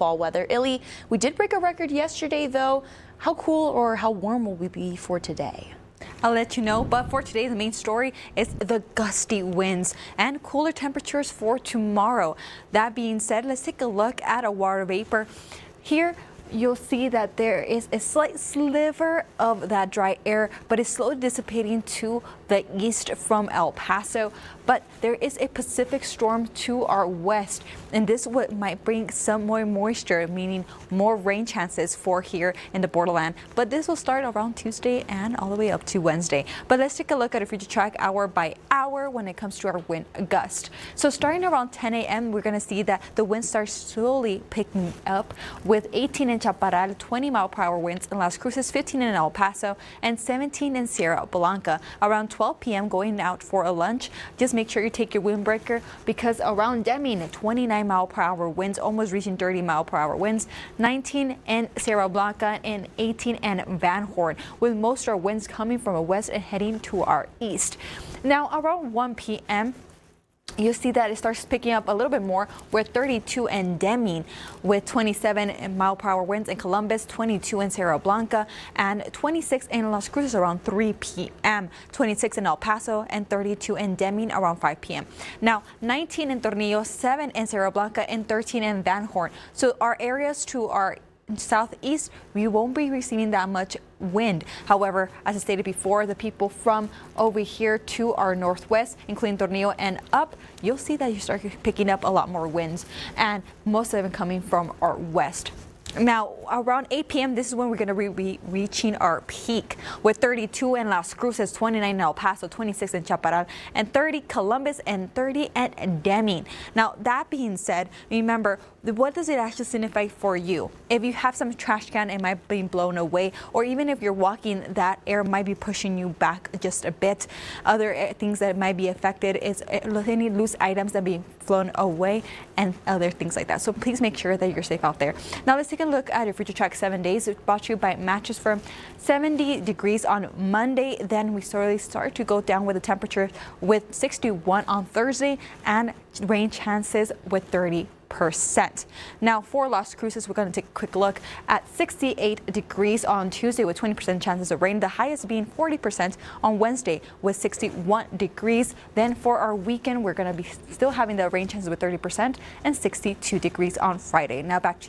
fall weather. Illy, we did break a record yesterday, though. How cool or how warm will we be for today? I'll let you know, but for today, the main story is the gusty winds and cooler temperatures for tomorrow. That being said, let's take a look at a water vapor. Here, you'll see that there is a slight sliver of that dry air, but it's slowly dissipating to the east from El Paso. But there is a Pacific storm to our west, and this might bring some more moisture, meaning more rain chances for here in the borderland. But this will start around Tuesday and all the way up to Wednesday. But let's take a look at a future track hour by hour when it comes to our wind gust. So starting around 10 a.m., we're going to see that the wind starts slowly picking up with 18 in Chaparral, 20-mile-per-hour winds in Las Cruces, 15 in El Paso, and 17 in Sierra Blanca. Around 12 p.m. going out for a lunch, just make sure you take your windbreaker because around Deming, 29-mile-per-hour winds, almost reaching 30-mile-per-hour winds, 19 in Sierra Blanca and 18 in Van Horn, with most of our winds coming from the west and heading to our east. Now around 1 p.m. you'll see that it starts picking up a little bit more with 32 in Deming, with 27-mile-per-hour winds in Columbus, 22 in Sierra Blanca, and 26 in Las Cruces around 3 p.m., 26 in El Paso, and 32 in Deming around 5 p.m. Now, 19 in Tornillo, 7 in Sierra Blanca, and 13 in Van Horn. So our areas to our southeast, we won't be receiving that much wind. However, as I stated before, the people from over here to our northwest, including Tornillo and up, you'll see that you start picking up a lot more winds, and most of them coming from our west. Now, around 8 p.m., this is when we're going to be reaching our peak with 32 in Las Cruces, 29 in El Paso, 26 in Chaparral, and 30 Columbus, and 30 at Deming. Now, that being said, remember, what does it actually signify for you? If you have some trash can, it might be blown away, or even if you're walking, that air might be pushing you back just a bit. Other things that might be affected is any loose items that are being flown away and other things like that. So please make sure that you're safe out there. Now let's take a look at your future track 7 days. It's brought to you by Mattress Firm. 70 degrees on Monday. Then we slowly start to go down with the temperature with 61 on Thursday and rain chances with 30%. Now for Las Cruces, we're going to take a quick look at 68 degrees on Tuesday with 20% chances of rain, the highest being 40% on Wednesday with 61 degrees. Then for our weekend, we're going to be still having the rain chances with 30% and 62 degrees on Friday. Now back to you.